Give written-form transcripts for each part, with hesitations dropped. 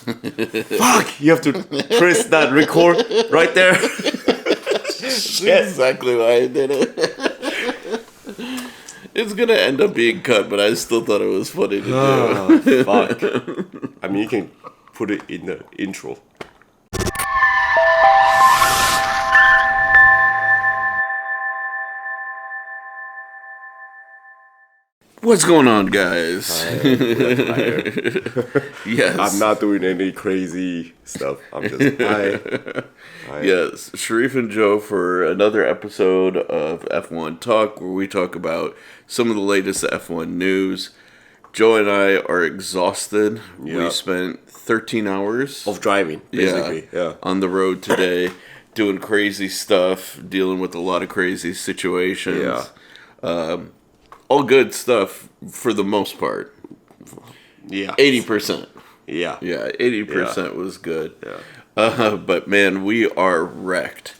Fuck! You have to press that record right there. That's exactly why I did it. It's gonna end up being cut, but I still thought it was funny to do. Fuck. I mean, you can put it in the intro. What's going on, guys? Yes. I'm not doing any crazy stuff. I'm just hi. Yes, Sherif and Joe for another episode of F1Talk, where we talk about some of the latest F1 news. Joe and I are exhausted. Yep. We spent 13 hours Of driving, basically. Yeah. on the road today, doing crazy stuff, dealing with a lot of crazy situations. Yeah. All good stuff for the most part. Yeah. 80%. Yeah. Yeah, 80% was good. Yeah. But man, we are wrecked.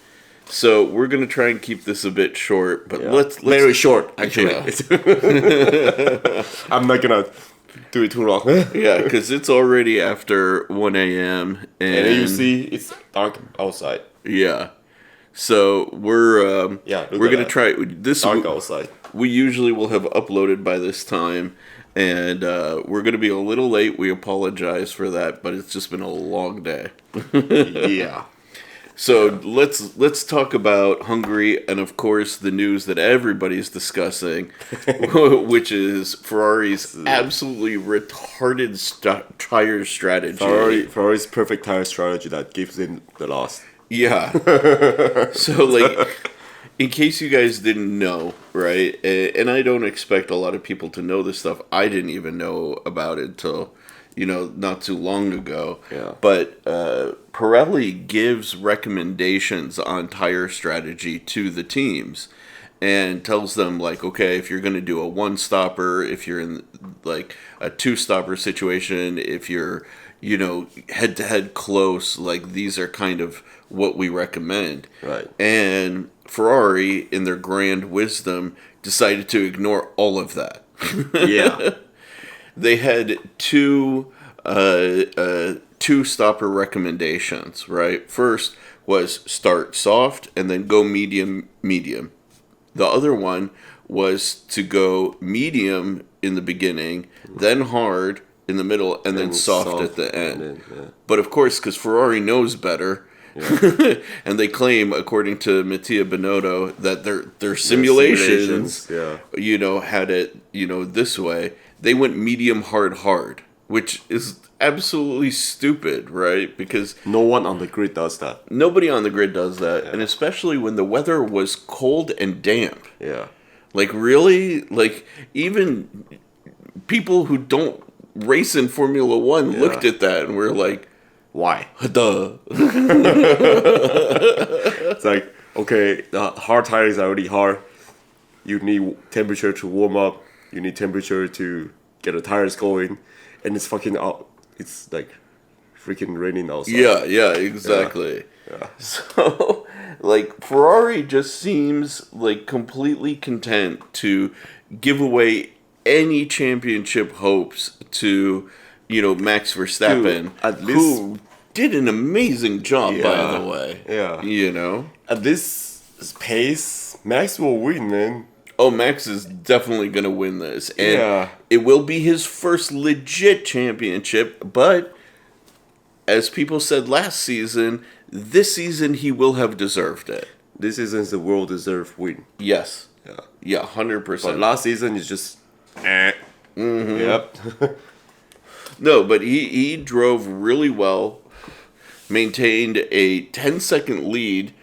So we're gonna try and keep this a bit short, but let's very short actually. Yeah. I'm not gonna do it too long. Yeah, because it's already after 1 a.m. And then you see it's dark outside. Yeah. So we're look we're at gonna that. try this. Dark outside. We usually will have uploaded by this time, and we're gonna be a little late. We apologize for that, but it's just been a long day. Yeah. So let's talk about Hungary, and of course the news that everybody's discussing, which is Ferrari's absolutely retarded tire strategy. Ferrari's perfect tire strategy that gives in the loss. Yeah. So like, in case you guys didn't know, right? And I don't expect a lot of people to know this stuff. I didn't even know about it until, not too long ago. Yeah. But Pirelli gives recommendations on tire strategy to the teams and tells them, like, okay, if you're going to do a one-stopper, if you're in, like, a two-stopper situation, if you're, head-to-head close, like, these are kind of what we recommend. Right. And Ferrari, in their grand wisdom, decided to ignore all of that. Yeah. They had two stopper recommendations, right? First was start soft and then go medium. The other one was to go medium in the beginning, then hard in the middle, and then soft at the end. But of course, because Ferrari knows better, and they claim, according to Mattia Binotto, that their simulations, had it, this way. They went medium, hard, which is absolutely stupid, right? Because No one on the grid does that. nobody on the grid does that, and especially when the weather was cold and damp. Yeah. Like, really? Like, even people who don't race in Formula One looked at that and were like, Why? duh. It's like, okay, the hard tire is already hard. You need temperature to warm up. You need temperature to get the tires going. And it's fucking out. It's like freaking raining outside. Yeah, exactly. Yeah. So, like, Ferrari just seems like completely content to give away any championship hopes to, Max Verstappen, Dude, at least, who did an amazing job, by the way. Yeah. At this pace, Max will win, man. Oh, Max is definitely going to win this. And Yeah. it will be his first legit championship, but as people said last season, this season he will have deserved it. This isn't the well-deserved win. Yes. Yeah. Yeah, 100%. But last season is just, Yep. No, but he drove really well, maintained a 10-second lead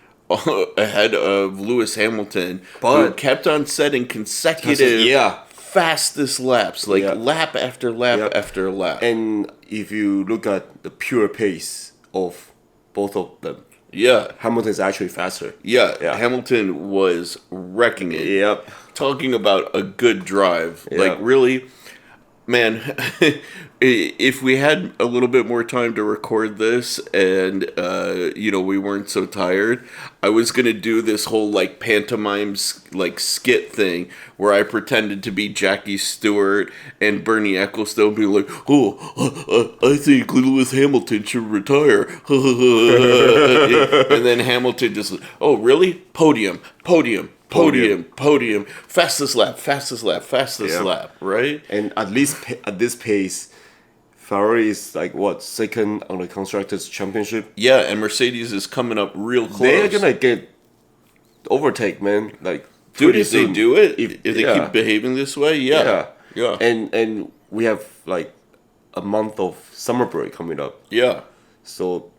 ahead of Lewis Hamilton, who But- kept on setting consecutive fastest laps, like lap after lap after lap. And if you look at the pure pace of both of them, Hamilton is actually faster. Yeah, Hamilton was wrecking it. Yep. Talking about a good drive. Like, really, Man, if we had a little bit more time to record this and, we weren't so tired, I was going to do this whole, like, pantomime, like, skit thing where I pretended to be Jackie Stewart and Bernie Ecclestone be like, I think Lewis Hamilton should retire. And then Hamilton just, oh, really? Podium. Fastest lap, right? And at least at this pace, Ferrari is like what, second on the constructors championship. Yeah, and Mercedes is coming up real close. They're gonna get overtake, man. Like, dude, if they do it, if they yeah. keep behaving this way, yeah. And we have like a month of summer break coming up. Yeah. So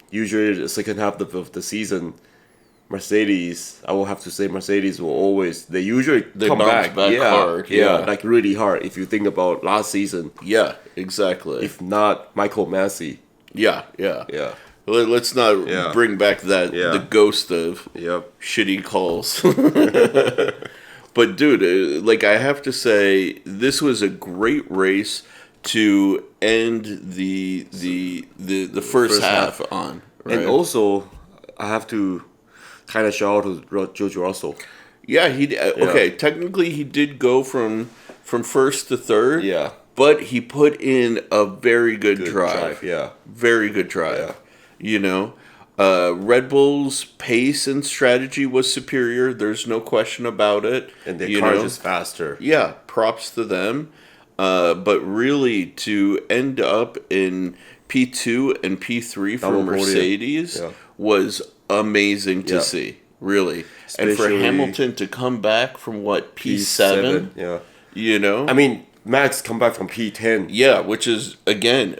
usually the second half of the season, Mercedes, I will have to say Mercedes will always, they usually come back hard. Yeah, like really hard. If you think about last season. Yeah, exactly. If not Michael Massey. Yeah. Let's not bring back the ghost of shitty calls. But dude, like, I have to say, this was a great race to end the first half on. Right? And also, I have to kind of shout out to George Russell. Yeah, okay, technically he did go from first to third. Yeah. But he put in a very good drive. Yeah. Very good drive. Yeah. Red Bull's pace and strategy was superior. There's no question about it. And their car is just faster. Yeah, props to them. But really, to end up in P2 and P3 for Mercedes was amazing to see. Really. Especially, and for Hamilton to come back from P7? Yeah. I mean, Max come back from P10. Yeah, which is, again,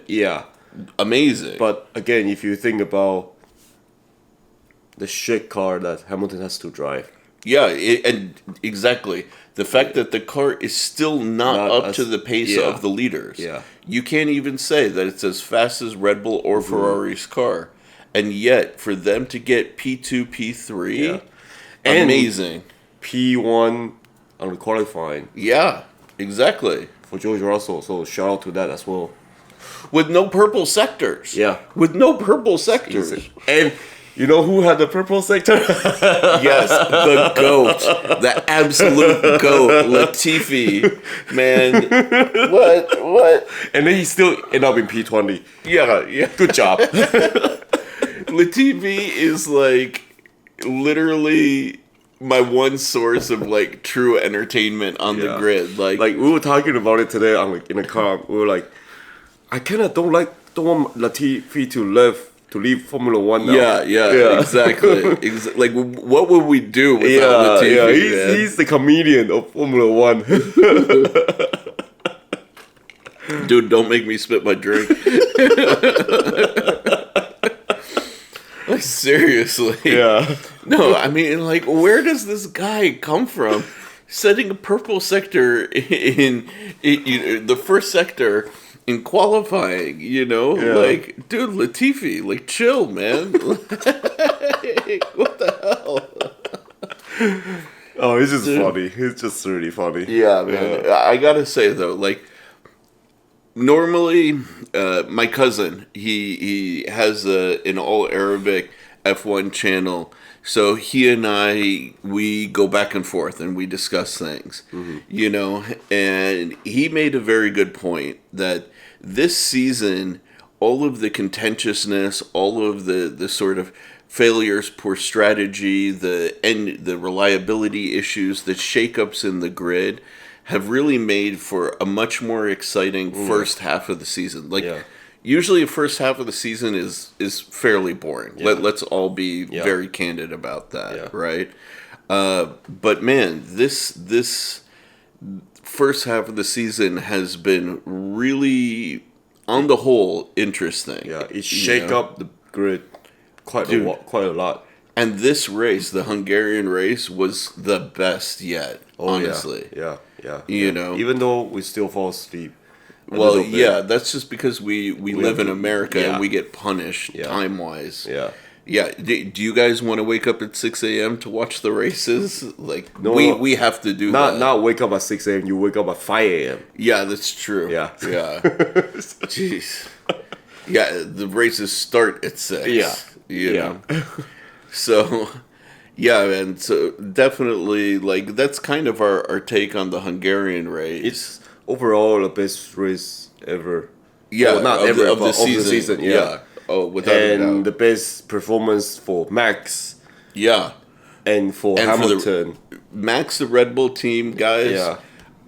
amazing. But again, if you think about the shit car that Hamilton has to drive. Yeah, and exactly. The fact that the car is still not up to the pace of the leaders. Yeah. You can't even say that it's as fast as Red Bull or Ferrari's car. And yet, for them to get P2, P3, amazing. P1 on the qualifying. Yeah, exactly. For George Russell, so shout out to that as well. With no purple sectors. Yeah. With no purple sectors. And you know who had the purple sector? Yes, the GOAT. The absolute GOAT. Latifi. Man. What? And then he still ended up in P20. Yeah. Good job. Latifi is like literally my one source of like true entertainment on the grid. Like we were talking about it today on in the car. We were like, I kind of don't want Latifi to leave Formula One now. Yeah, exactly. Like, what would we do without Latifi? Yeah, he's the comedian of Formula One. Dude, don't make me spit my drink. Like, seriously. Yeah. No, I mean, like, where does this guy come from? Setting a purple sector in the first sector in qualifying, Like, dude, Latifi, like, chill, man. Like, what the hell? Oh, it's just funny. It's just really funny. Yeah, man. I gotta say, though, like, normally, my cousin, he has an all-Arabic F1 channel, so he and we go back and forth and we discuss things, and he made a very good point that this season, all of the contentiousness, all of the sort of failures, poor strategy, the reliability issues, the shakeups in the grid have really made for a much more exciting first half of the season. Like, usually the first half of the season is fairly boring. Let's all be very candid about that, right? But man, this first half of the season has been really, on the whole, interesting. Yeah, it shake up the grid quite a lot. And this race, the Hungarian race, was the best yet, honestly. Yeah. Even though we still fall asleep. Well, that's just because we live in America and we get punished time-wise. Yeah. Yeah. Do you guys want to wake up at 6 a.m. to watch the races? Like, No, we have to do not that. not wake up at 6 a.m. You wake up at 5 a.m. Yeah, that's true. Yeah. Yeah. Jeez. Yeah, the races start at 6. Yeah. You Yeah. know? So, yeah, and so definitely, like, that's kind of our take on the Hungarian race. It's overall the best race ever. Yeah, Well, not of ever, the, of but the of season. the season. Yeah. Oh, without a And the doubt. best performance for Max Yeah. and for And for the- Hamilton. Max, the Red Bull team, guys, Yeah.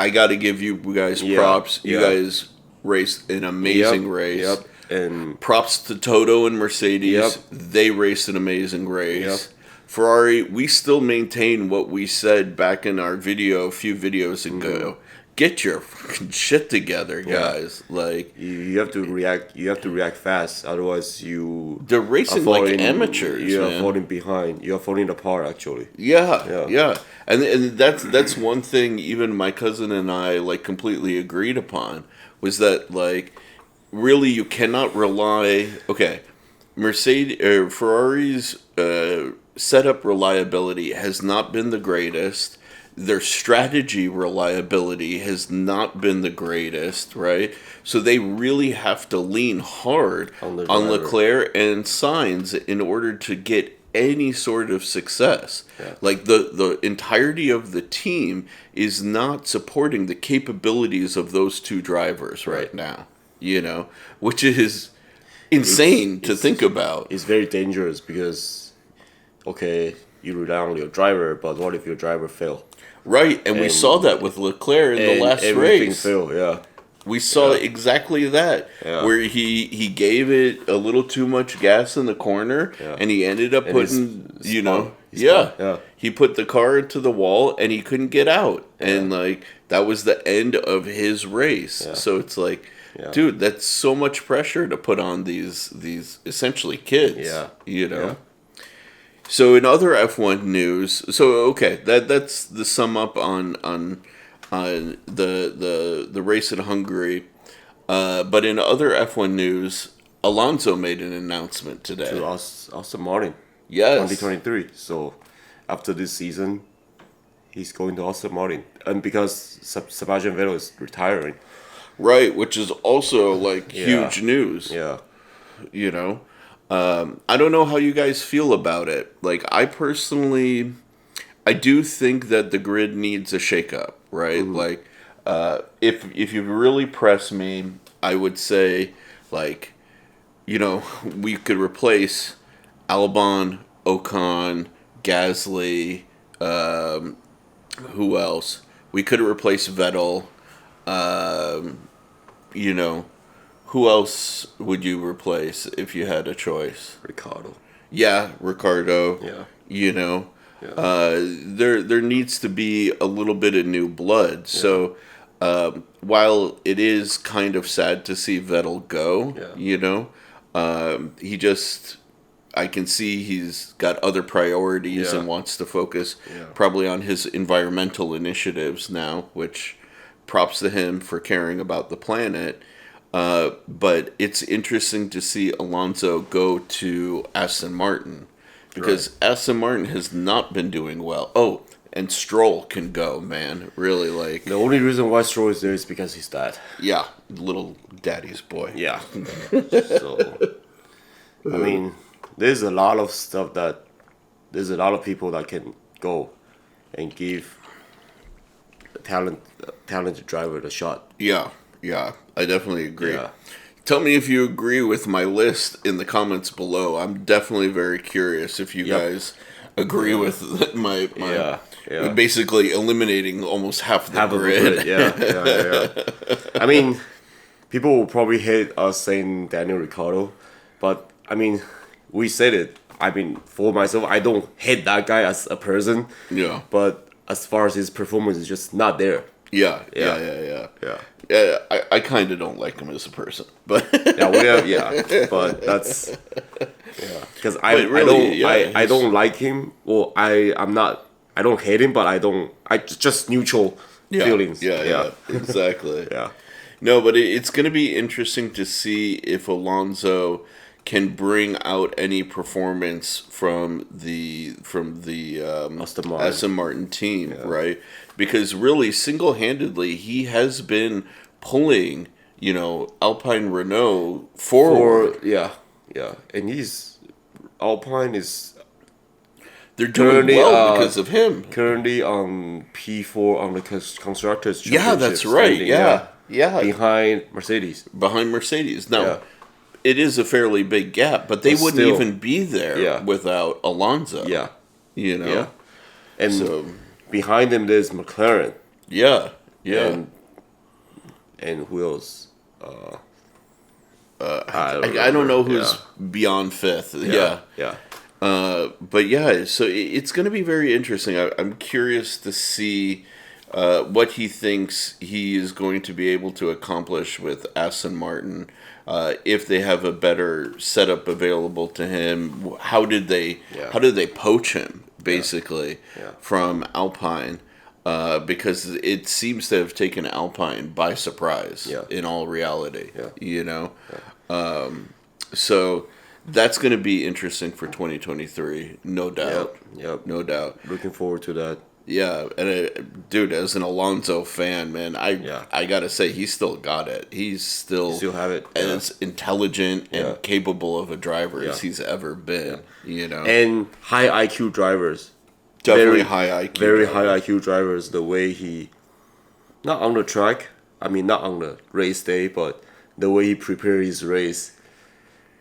I got to give you guys Yeah, props. You yeah. guys raced an amazing Yep, race. Yep. And Props to Toto and Mercedes. Yep. They raced an amazing race. Yep. Ferrari, we still maintain what we said back in our video a few videos ago. Get your fucking shit together, guys. Like, you have to react. You have to react fast. Otherwise, you they're are racing like falling- amateurs, You are man. falling behind. You are falling apart. Actually. Yeah. And that's one thing even my cousin and I like completely agreed upon was that like really you cannot rely Ferrari's setup reliability has not been the greatest. Their strategy reliability has not been the greatest, right? So they really have to lean hard On the on driver. Leclerc and Sainz in order to get any sort of success. Yeah. Like the entirety of the team is not supporting the capabilities of those two drivers right now, you know, which is insane to think about. It's very dangerous because, okay, you rely on your driver, but what if your driver fail? Right, and we And- saw that with Leclerc in the And last everything race. fail. Yeah. We saw Yeah. exactly that, Yeah. where he gave it a little too much gas in the corner, Yeah. and he ended up And putting, he you spun. know, He yeah, spun, yeah. he put the car into the wall, and he couldn't get out, and like that was the end of his race. Yeah. So it's like, Yeah. dude, that's so much pressure to put on these essentially kids. Yeah. You know. Yeah. So in other F1 news, so okay, that's the sum up on the race in Hungary. But in other F1 news, Alonso made an announcement today. To Aston Martin. Yes. 2023. So after this season, he's going to Aston Martin, and because Sebastian Vettel is retiring. Right, which is also like Yeah. huge news. Yeah. You know, I don't know how you guys feel about it. Like I personally, I do think that the grid needs a shakeup. Right, like if you really press me, I would say like, you know, we could replace Albon, Ocon, Gasly. Who else? We could replace Vettel. You know, who else would you replace if you had a choice? Ricardo. Yeah, Ricardo. Yeah. You know, Yeah. there needs to be a little bit of new blood. So while it is kind of sad to see Vettel go, Yeah. you know, he just. I can see he's got other priorities Yeah. and wants to focus Yeah. probably on his environmental initiatives now, which props to him for caring about the planet. But it's interesting to see Alonso go to Aston Martin because Aston Martin has not been doing well. Oh, and Stroll can go, man. Really, like, The only reason why Stroll is there is because he's dad. yeah, little daddy's boy. Yeah. So, I mean, there's a lot of stuff that there's a lot of people that can go and give a talented driver the shot. Yeah, I definitely agree. Yeah. Tell me if you agree with my list in the comments below. I'm definitely very curious if you Yep. guys agree with my Yeah. basically eliminating almost half the Have a grid. grid. Yeah. I mean, people will probably hate us saying Daniel Ricciardo, but I mean, we said it. I mean, for myself, I don't hate that guy as a person. Yeah. But as far as his performance, is just not there. Yeah. Yeah. I kind of don't like him as a person, but But that's because But really, I don't like him. Well, I don't hate him, but I just neutral feelings. Yeah, exactly. Yeah. No, but it's going to be interesting to see if Alonso can bring out any performance from the Aston Martin team, right? Because really, single-handedly, he has been pulling, Alpine Renault forward. And Alpine is they're doing well because of him. Currently on P4 on the Constructors Championship. Yeah, that's right. Standing, Yeah. Behind Mercedes. Now, it is a fairly big gap, but they wouldn't even be there without Alonso. Yeah. And so behind them there's McLaren. Yeah. And who else? I don't know who's beyond fifth. Yeah. But so it's going to be very interesting. I'm curious to see what he thinks he is going to be able to accomplish with Aston Martin. If they have a better setup available to him, how did they poach him basically from Alpine? Because it seems to have taken Alpine by surprise in all reality. So that's going to be interesting for 2023, no doubt. No doubt. Looking forward to that. Yeah, and dude, as an Alonso fan, man, I gotta say he still got it. He's still have it. As intelligent and capable of a driver as he's ever been. And high IQ drivers. Definitely high IQ. Very high IQ drivers. The way he, not on the track. I mean, not on the race day, but the way he prepared his race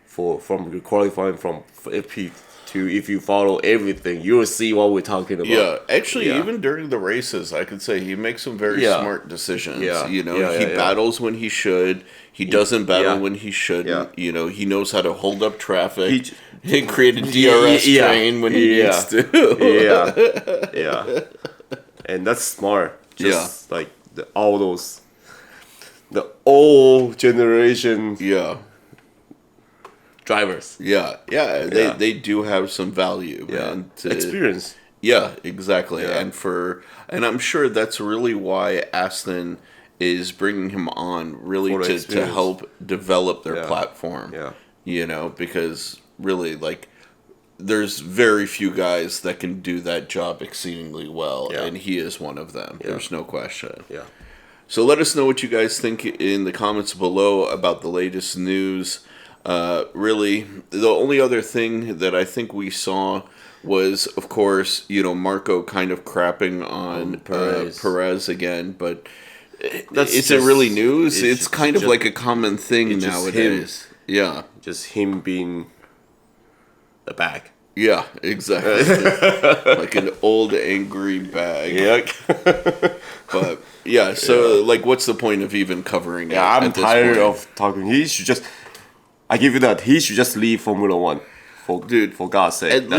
from qualifying from FP2. If you follow everything, you'll see what we're talking about. Yeah, actually, even during the races, I could say he makes some very smart decisions. He battles when he should. He doesn't battle when he shouldn't. He knows how to hold up traffic. He create a DRS train when he needs to. And that's smart. Just like all those, the old generation. Drivers. They do have some value, man. Experience. Yeah, exactly. And I'm sure that's really why Aston is bringing him on, really to help develop their platform. Because really, like, there's very few guys that can do that job exceedingly well, and he is one of them. There's no question. So let us know what you guys think in the comments below about the latest news. Really, the only other thing that I think we saw was, of course, Marko kind of crapping on Perez again, but is it really news? It's kind of like a common thing nowadays. Just him being the bag. Yeah, exactly. Like an old angry bag. But so like, what's the point of even covering it? I'm tired of talking. He should just. I give you that. He should just leave Formula One. For God's sake. At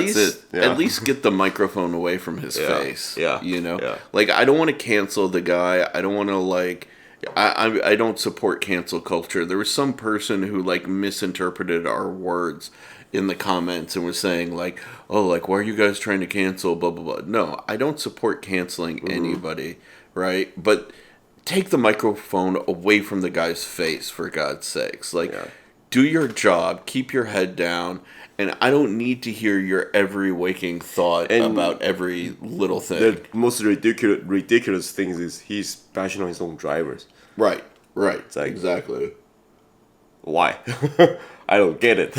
least get the microphone away from his face. Like, I don't want to cancel the guy. I don't want to, I don't support cancel culture. There was some person who, misinterpreted our words in the comments and was saying, why are you guys trying to cancel, blah, blah, blah. No, I don't support canceling anybody, right? But take the microphone away from the guy's face, for God's sakes. Do your job, keep your head down, and I don't need to hear your every waking thought about every little thing. The most ridiculous thing is he's bashing on his own drivers. Right. It's like, exactly. Why? I don't get it.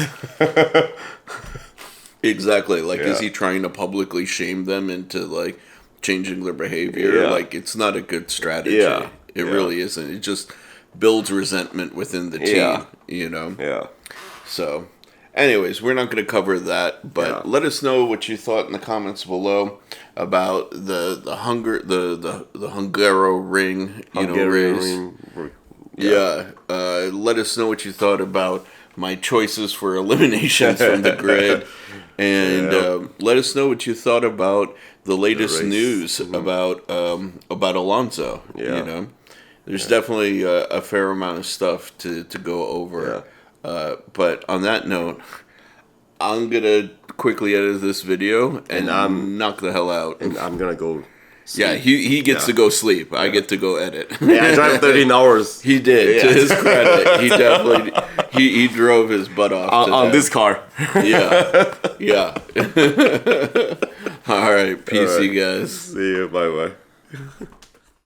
Exactly. Is he trying to publicly shame them into, changing their behavior? It's not a good strategy. It really isn't. It just builds resentment within the team, So, anyways, we're not going to cover that, but let us know what you thought in the comments below about the Hungaro ring, race. Let us know what you thought about my choices for eliminations from the grid, and let us know what you thought about the latest news about Alonso. There's definitely a fair amount of stuff to go over. But on that note, I'm going to quickly edit this video and knock the hell out. And I'm going to go sleep. Yeah, he gets to go sleep. I get to go edit. I drive 13 hours. He did. To his credit, he definitely He drove his butt off on this car. Yeah. Yeah. All right. Peace, you guys. See you. Bye bye.